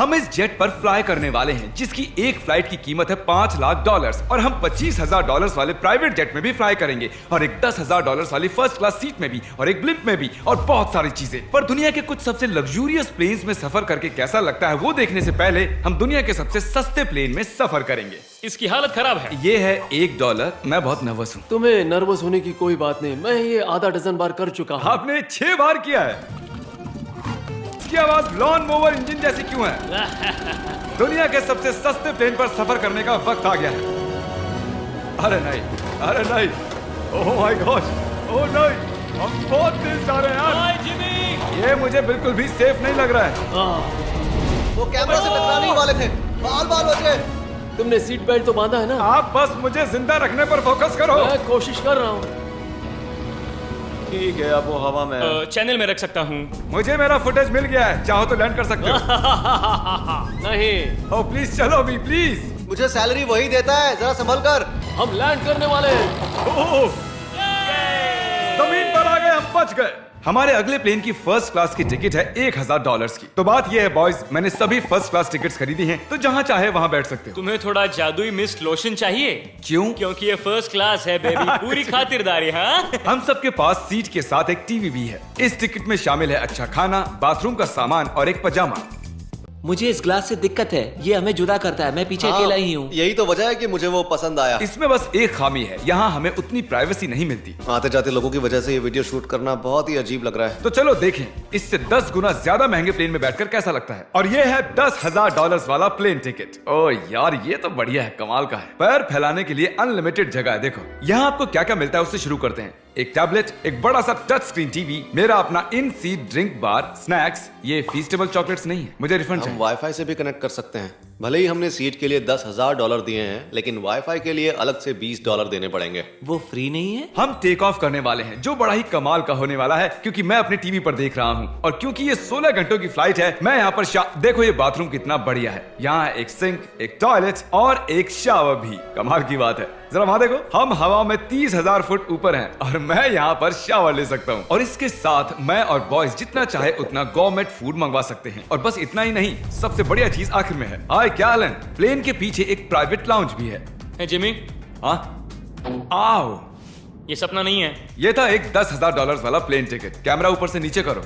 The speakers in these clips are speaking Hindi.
हम इस जेट पर फ्लाई करने वाले हैं जिसकी एक फ्लाइट की कीमत है $5 लाख और हम $25,000 वाले प्राइवेट जेट में भी फ्लाई करेंगे और एक $10,000 वाली फर्स्ट क्लास सीट में भी और एक ब्लिम्प में भी और बहुत सारी चीजें। पर दुनिया के कुछ सबसे लग्जूरियस प्लेन्स में सफर करके कैसा लगता है वो देखने से पहले हम दुनिया के सबसे सस्ते प्लेन में सफर करेंगे। इसकी हालत खराब है। ये है $1। मैं बहुत नर्वस हूँ। तुम्हें नर्वस होने की कोई बात नहीं, मैं ये आधा डजन बार कर चुका हूँ। आपने 6 बार किया है। इसकी आवाज लॉन मोवर इंजन जैसी क्यों है? दुनिया के सबसे सस्ते प्लेन पर सफर करने का वक्त आ गया है। अरे नहीं, ओह माय गॉड, ओह नहीं, हम बहुत तेज जा रहे हैं यार। हाय जिमी। ये मुझे बिल्कुल भी सेफ नहीं लग रहा है। वो कैमरा से टकराने ही वाले थे, बाल बच गए। तुमने सीट बेल्ट तो बांधा है ना? आप बस मुझे जिंदा रखने पर फोकस करो। मैं कोशिश कर रहा हूँ। ठीक है, अब वो हवा में है। चैनल में रख सकता हूँ। मुझे मेरा फुटेज मिल गया है, चाहो तो लैंड कर सकते हो। नहीं, ओह प्लीज चलो भी प्लीज। मुझे सैलरी वही देता है, जरा संभल कर। हम लैंड करने वाले हैं। ओह, जमीन पर आ गए, हम बच गए। हमारे अगले प्लेन की फर्स्ट क्लास की टिकट है $1,000 की। तो बात ये है बॉयज, मैंने सभी फर्स्ट क्लास टिकट्स खरीदी हैं, तो जहाँ चाहे वहाँ बैठ सकते हो। तुम्हें थोड़ा जादुई मिस्ट लोशन चाहिए? क्यों? क्योंकि ये फर्स्ट क्लास है बेबी, पूरी खातिरदारी। हाँ, हम सबके पास सीट के साथ एक टीवी भी है। इस टिकट में शामिल है अच्छा खाना, बाथरूम का सामान और एक पजामा। मुझे इस ग्लास से दिक्कत है, ये हमें जुदा करता है। मैं पीछे अकेला ही हूँ। यही तो वजह है कि मुझे वो पसंद आया। इसमें बस एक खामी है, यहाँ हमें उतनी प्राइवेसी नहीं मिलती। आते जाते लोगों की वजह से ये वीडियो शूट करना बहुत ही अजीब लग रहा है। तो चलो देखें इससे 10 गुना ज्यादा महंगे प्लेन में बैठकर कैसा लगता है। और ये है $10,000 वाला प्लेन टिकट। ओह यार, ये तो बढ़िया है, कमाल का है। पैर फैलाने के लिए अनलिमिटेड जगह है। देखो यहाँ आपको क्या क्या मिलता है, उससे शुरू करते हैं। एक टैबलेट, एक बड़ा सा टच स्क्रीन टीवी, मेरा अपना इन सीट ड्रिंक बार, स्नैक्स। ये फीस्टेबल चॉकलेट्स नहीं है, मुझे रिफंड हम चाहिए। वाईफाई से भी कनेक्ट कर सकते हैं। भले ही हमने सीट के लिए $10,000 दिए हैं, लेकिन वाईफाई के लिए अलग से $20 देने पड़ेंगे। वो फ्री नहीं है? हम टेक ऑफ करने वाले हैं, जो बड़ा ही कमाल का होने वाला है, क्योंकि मैं अपने टीवी पर देख रहा हूँ और क्योंकि ये 16 घंटों की फ्लाइट है। मैं यहाँ पर देखो ये बाथरूम कितना बढ़िया है। यहाँ है एक सिंक, एक टॉयलेट और एक शावर भी। कमाल की बात है, जरा वहां देखो, हम हवा में 30,000 फुट ऊपर हैं और मैं यहाँ पर शावर ले सकता हूँ। और इसके साथ मैं और बॉयज जितना चाहे उतना गवर्नमेंट फूड मंगवा सकते हैं। और बस इतना ही नहीं, सबसे बढ़िया चीज आखिर में है। हाय क्या हाल है? प्लेन के पीछे एक प्राइवेट लाउंज भी है। है जिमी, हाँ, आओ। ये सपना नहीं है। ये था एक $10,000 वाला प्लेन टिकट। कैमरा ऊपर से नीचे करो।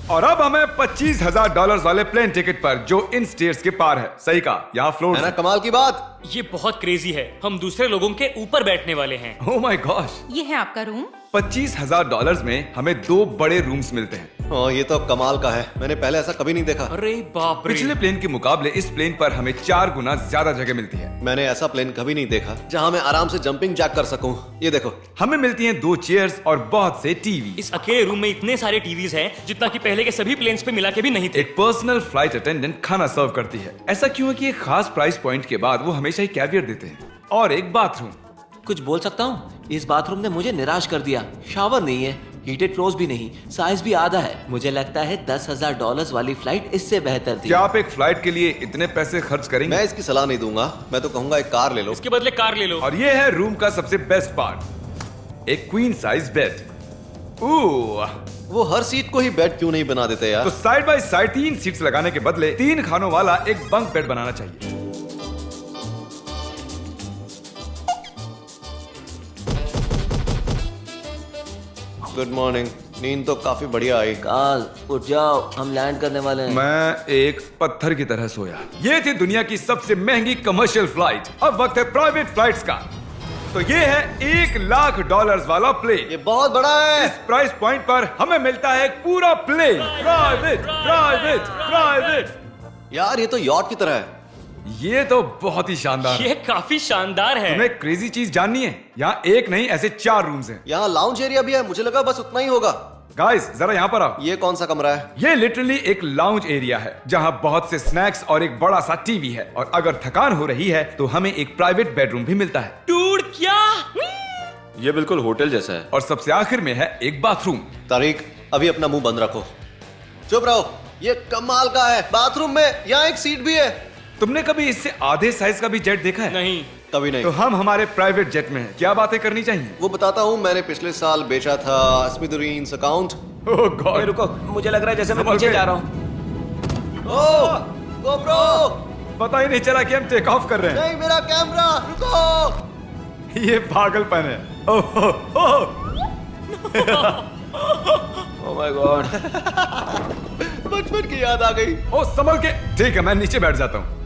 और अब हमें $25,000 वाले प्लेन टिकट पर, जो इन स्टेयर्स के पार है। सही कहा, यहाँ फ्लोर है ना कमाल की बात? ये बहुत क्रेजी है। हम दूसरे लोगों के ऊपर बैठने वाले हैं। Oh my gosh. ये है आपका रूम। $25,000 में हमें 2 बड़े रूम्स मिलते हैं। ये तो कमाल का है, मैंने पहले ऐसा कभी नहीं देखा। अरे बाप रे। पिछले प्लेन के मुकाबले इस प्लेन पर हमें 4 गुना ज्यादा जगह मिलती है। मैंने ऐसा प्लेन कभी नहीं देखा जहां मैं आराम से जंपिंग जैक कर सकूं। ये देखो, हमें मिलती हैं 2 चेयर्स और बहुत से टीवी। इस अकेले रूम में इतने सारे टीवीज हैं जितना कि पहले के सभी प्लेन्स पे मिला के भी नहीं थे। एक पर्सनल फ्लाइट अटेंडेंट खाना सर्व करती है। ऐसा क्यों है कि एक खास प्राइस पॉइंट के बाद वो हमेशा ही कैवियर देते हैं। और एक बाथरूम। कुछ बोल सकता हूँ? इस बाथरूम ने मुझे निराश कर दिया। शावर नहीं है, हीटेड फ्लोर्स भी नहीं, साइज भी आधा है। मुझे लगता है $10,000 वाली फ्लाइट इससे बेहतर थी। क्या आप एक फ्लाइट के लिए इतने पैसे खर्च करेंगे? मैं इसकी सलाह नहीं दूंगा, मैं तो कहूंगा एक कार ले लो। इसके बदले कार ले लो। और ये है रूम का सबसे बेस्ट पार्ट, एक क्वीन साइज बेड। वो हर सीट को ही बेड क्यों नहीं बना देते यार? तो साइड बाय साइड 3 सीट्स लगाने के बदले 3 खानों वाला एक बंक बेड बनाना चाहिए। Good morning. नींद तो काफी बढ़िया आई। काल उठ जाओ, हम लैंड करने वाले हैं। मैं एक पत्थर की तरह सोया। ये थी दुनिया की सबसे महंगी कमर्शियल फ्लाइट। अब वक्त है प्राइवेट फ्लाइट्स का। तो ये है $1,00,000 वाला प्लेन। ये बहुत बड़ा है। इस प्राइस पॉइंट पर हमें मिलता है एक पूरा प्लेन। Private private private. यार ये तो यॉट की तरह है। ये तो बहुत ही शानदार है। ये काफी शानदार है। तुम्हें क्रेजी चीज जाननी है? यहाँ एक नहीं, ऐसे 4 रूम्स हैं। यहाँ लाउंज एरिया भी है, मुझे लगा बस उतना ही होगा। गाइस जरा यहाँ पर आओ। ये कौन सा कमरा है? ये लिटरली एक लाउंज एरिया है जहाँ बहुत से स्नैक्स और एक बड़ा सा टीवी है। और अगर थकान हो रही है तो हमें एक प्राइवेट बेडरूम भी मिलता है। डूड क्या? ये बिल्कुल होटल जैसा है। और सबसे आखिर में है एक बाथरूम। तारिक, अभी अपना मुंह बंद रखो, चुप रहो। ये कमाल का है। बाथरूम में यहाँ एक सीट भी है। तुमने कभी इससे आधे साइज का भी जेट देखा है? नहीं। कभी नहीं। तो हम हमारे प्राइवेट जेट में हैं। क्या बातें करनी चाहिए? वो बताता हूँ, मैंने पिछले साल बेचा था स्मिथुरीन्स अकाउंट। ओह गॉड। रुको, मुझे लग रहा है जैसे मैं संभल पीछे के। जा रहा हूँ। ओह पता ही नहीं चला कि हम टेक ऑफ कर रहे नहीं, मेरा कैमरा, रुको। हैं। ये पागलपन है। ओह ओह ओह माय गॉड। बचपन की याद आ गई। ओह, संभल के। ठीक है, मैं नीचे बैठ जाता हूँ।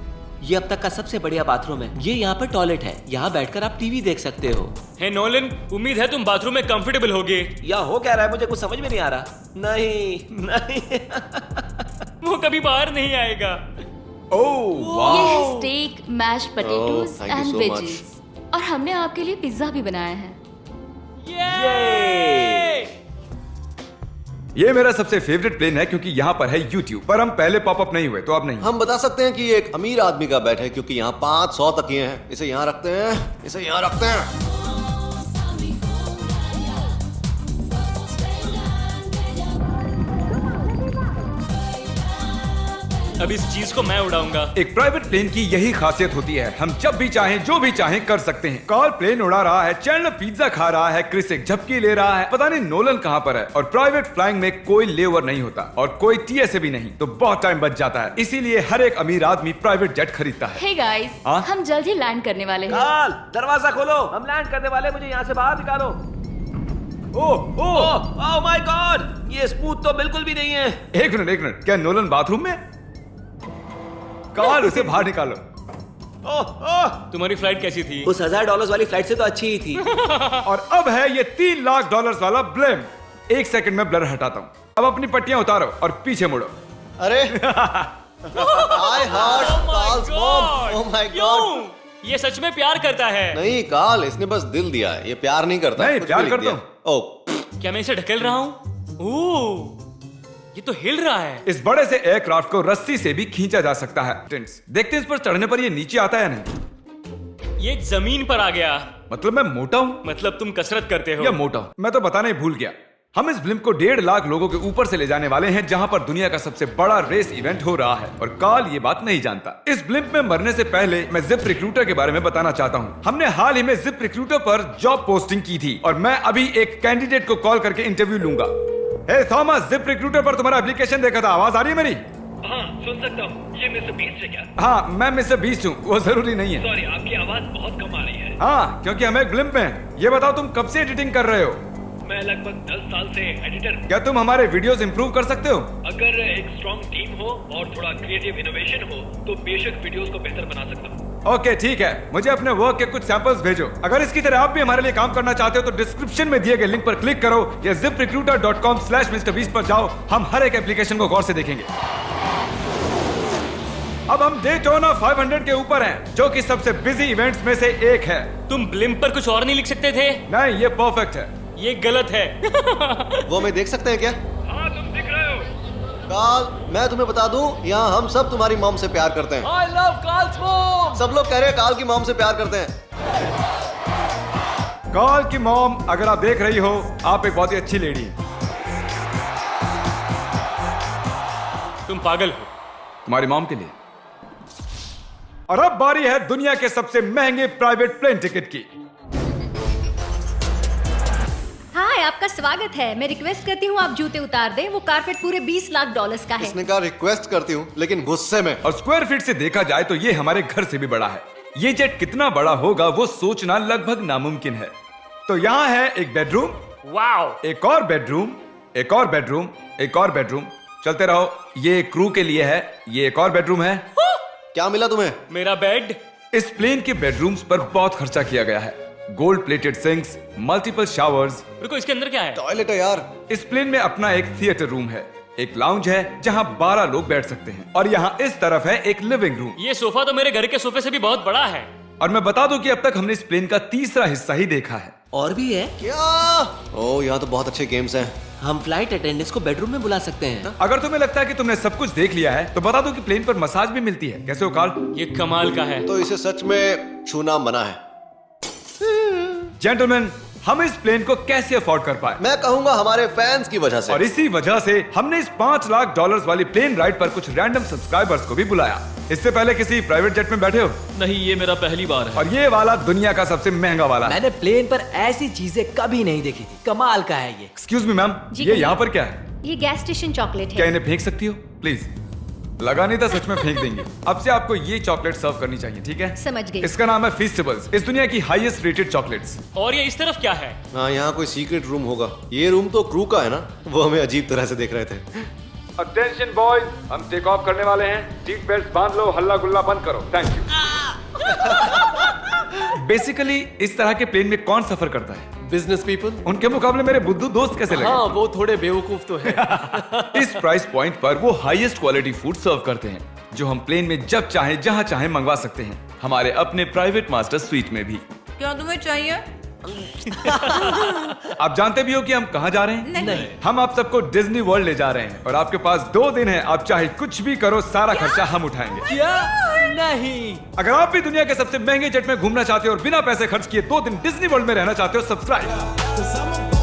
ये अब तक का सबसे बढ़िया बाथरूम है। ये यहाँ पर टॉयलेट है, यहाँ बैठकर आप टीवी देख सकते हो। हे नोलन, उम्मीद है तुम बाथरूम में कंफर्टेबल होगे। या हो क्या रहा है, मुझे कुछ समझ में नहीं आ रहा। नहीं नहीं। वो कभी बाहर नहीं आएगा। ओह ये वाह। है steak, mash potatoes thank you and so veggies. और हमने आपके लिए पिज्जा भी बनाया है। ये मेरा सबसे फेवरेट प्लेन है क्योंकि यहाँ पर है YouTube। पर हम पहले पॉपअप नहीं हुए, तो अब नहीं। हम बता सकते हैं कि ये एक अमीर आदमी का बेड है क्योंकि यहाँ 500 तकिए हैं। इसे यहाँ रखते हैं, इसे यहाँ रखते हैं। अब इस चीज को मैं उड़ाऊंगा। एक प्राइवेट प्लेन की यही खासियत होती है, हम जब भी चाहें जो भी चाहें कर सकते हैं। कार्ल प्लेन उड़ा रहा है, चैंडलर पिज्जा खा रहा है, क्रिस एक झपकी ले रहा है, पता नहीं नोलन कहाँ पर है। और प्राइवेट फ्लाइंग में कोई लेओवर नहीं होता और कोई TSA भी नहीं, तो बहुत टाइम बच जाता है। इसीलिए हर एक अमीर आदमी प्राइवेट जेट खरीदता है। हे गाइस, हाँ? हम जल्द ही लैंड करने वाले हैं। काल, दरवाजा खोलो, हम लैंड करने वाले, मुझे यहाँ से बाहर निकालो। ओह ओह, ओह माय गॉड, ये स्मूथ तो बिल्कुल भी नहीं है। एक मिनट, क्या नोलन बाथरूम में? कार्ल, उसे बाहर निकालो। ओह ओह, तुम्हारी फ्लाइट कैसी थी? उस $1000 वाली फ्लाइट से तो अच्छी ही थी। और अब है ये $3 लाख वाला ब्लेम। एक सेकंड में ब्लर हटाता हूँ। अब अपनी पट्टियां उतारो और पीछे मुड़ो। अरे I heart Carl's mom. Oh my God. ये सच में प्यार करता है। नहीं कार्ल, इसने बस दिल दिया है, ये प्यार नहीं करता। नहीं, कुछ प्यार भी लिख करता दिया। ओह, क्या मैं इसे ढकेल रहा हूँ? ओह, ये तो हिल रहा है। इस बड़े से एयरक्राफ्ट को रस्सी से भी खींचा जा सकता है। फ्रेंड्स, देखते हैं इस पर चढ़ने पर ये नीचे आता है या नहीं। ये जमीन पर आ गया। मतलब मैं मोटा हूँ मतलब तुम कसरत करते हो। या मोटा हूँ, मैं तो बताना ही भूल गया। हम इस ब्लिम्प को 1.5 लाख लोगों के ऊपर से ले जाने वाले हैं, जहां पर दुनिया का सबसे बड़ा रेस इवेंट हो रहा है। और कार्ल ये बात नहीं जानता। इस ब्लिम्प में मरने से पहले मैं जिप रिक्रूटर के बारे में बताना चाहता हूँ। हमने हाल ही में जिप रिक्रूटर पर जॉब पोस्टिंग की थी और मैं अभी एक कैंडिडेट को कॉल करके इंटरव्यू लूंगा। हे थॉमस, जिप रिक्रूटर पर तुम्हारा एप्लीकेशन देखा था, आवाज आ रही है मेरी? हाँ, सुन सकता हूँ। ये मिस्टर बीस्ट है क्या? हाँ, मैं मिस्टर बीस्ट हूँ, वो जरूरी नहीं है। सॉरी, आपकी आवाज बहुत कम आ रही है। हाँ, क्योंकि हम एक ब्लिम्प में हैं। ये बताओ, तुम कब से एडिटिंग कर रहे हो? मैं लगभग 10 साल से एडिटर हूँ। क्या तुम हमारे वीडियोस इंप्रूव कर सकते हो? अगर एक स्ट्रॉन्ग टीम हो और थोड़ा क्रिएटिव इनोवेशन हो तो बेशक वीडियोस को बेहतर बना सकता हूँ। ओके, ठीक है, मुझे अपने वर्क के कुछ सैंपल्स भेजो। अगर इसकी तरह आप भी हमारे लिए काम करना चाहते हो तो डिस्क्रिप्शन में दिए गए लिंक पर क्लिक करो या ziprecruiter.com/MrBeast पर जाओ। हम हर एक एप्लीकेशन को गौर से देखेंगे। अब हम डेटोना 500 के ऊपर हैं, जो कि सबसे बिजी इवेंट्स में से एक है। तुम ब्लिम्प पर कुछ और नहीं लिख सकते थे? नहीं, ये परफेक्ट है। ये गलत है। वो हमें देख सकते हैं क्या? हाँ, तुम दिख रहे हो। कार्ल, मैं तुम्हें बता दूं, यहाँ हम सब तुम्हारी मॉम से प्यार करते हैं। I love Carl's mom. सब लोग कह रहे हैं कार्ल की मॉम से प्यार करते हैं। कार्ल की मॉम, अगर आप देख रही हो, आप एक बहुत ही अच्छी लेडी हैं। तुम पागल हो। तुम्हारी मॉम के लिए। और अब बारी है दुनिया के सबसे महंगे प्राइवेट प्लेन टिकट की। हाय, आपका स्वागत है। मैं रिक्वेस्ट करती हूँ आप जूते उतार दें। वो कारपेट पूरे $20 लाख का है। इसने कहा रिक्वेस्ट करती हूँ, लेकिन गुस्से में। और स्क्वायर फीट से देखा जाए तो ये हमारे घर से भी बड़ा है। ये जेट कितना बड़ा होगा वो सोचना लगभग नामुमकिन है। तो यहाँ है एक बेडरूम, वाओ, एक और बेडरूम, एक और बेडरूम, एक और बेडरूम। चलते रहो। ये क्रू के लिए है, ये एक और बेडरूम है। क्या मिला तुम्हें? मेरा बेड। इस प्लेन के बेडरूम्स पर बहुत खर्चा किया गया है। Gold plated sinks, multiple showers. रुको, इसके अंदर क्या है? टॉयलेट है यार। इस प्लेन में अपना एक थिएटर रूम है, एक लाउंज है जहां 12 लोग बैठ सकते हैं, और यहाँ इस तरफ है एक लिविंग रूम। ये सोफा तो मेरे घर के सोफे से भी बहुत बड़ा है। और मैं बता दूं कि अब तक हमने इस प्लेन का तीसरा हिस्सा ही देखा है। और भी है? क्या? ओह, यहाँ तो बहुत अच्छे गेम्स हैं। हम फ्लाइट अटेंडेंट्स को बेडरूम में बुला सकते हैं। अगर तुम्हें लगता है कि तुमने सब कुछ देख लिया है तो बता दो कि प्लेन पर मसाज भी मिलती है। कैसे हो कार्ल? ये कमाल का है। तो इसे सच में छूना मना है। जेंटलमैन, हम इस प्लेन को कैसे अफोर्ड कर पाए? मैं कहूंगा हमारे फैंस की वजह से। और इसी वजह से हमने इस $5 लाख वाली प्लेन राइड पर कुछ रैंडम सब्सक्राइबर्स को भी बुलाया। इससे पहले किसी प्राइवेट जेट में बैठे हो? नहीं, ये मेरा पहली बार है। और ये वाला दुनिया का सबसे महंगा वाला है। मैंने प्लेन पर ऐसी चीजें कभी नहीं देखी थी। कमाल का है ये। एक्सक्यूज मी मैम, जी ये कहिए। यहाँ पर क्या है? ये गैस स्टेशन चॉकलेट क्या है। इन्हें फेंक सकती हो प्लीज? लगा नहीं था, सच में फेंक देंगे। अब से आपको ये चॉकलेट सर्व करनी चाहिए, ठीक है? समझ गई। इसका नाम है फीस्टेबल्स, इस दुनिया की हाईएस्ट रेटेड चॉकलेट्स। और ये इस तरफ क्या है? हाँ, यहाँ कोई सीक्रेट रूम होगा। ये रूम तो क्रू का है ना, वो हमें अजीब तरह से देख रहे थे। अटेंशन बॉयज, हम टेक ऑफ करने वाले हैं। सीट बेल्ट बांध लो, हल्ला गुल्ला बंद करो। Thank you. बेसिकली इस तरह के प्लेन में कौन सफर करता है? Business people. उनके मुकाबले मेरे बुद्धू दोस्त कैसे लगे? हाँ, वो थोड़े बेवकूफ तो है। इस प्राइस पॉइंट पर वो हाईएस्ट क्वालिटी फूड सर्व करते हैं, जो हम प्लेन में जब चाहे जहां चाहे मंगवा सकते हैं, हमारे अपने प्राइवेट मास्टर स्वीट में भी। क्या तुम्हें चाहिए? आप जानते भी हो कि हम कहां जा रहे हैं? नहीं। हम आप सबको डिज्नी वर्ल्ड ले जा रहे हैं और आपके पास 2 दिन है। आप चाहे कुछ भी करो, सारा खर्चा हम उठाएंगे। क्या? नहीं। अगर आप भी दुनिया के सबसे महंगे जेट में घूमना चाहते हो और बिना पैसे खर्च किए 2 दिन डिज्नी वर्ल्ड में रहना चाहते हो, सब्सक्राइब।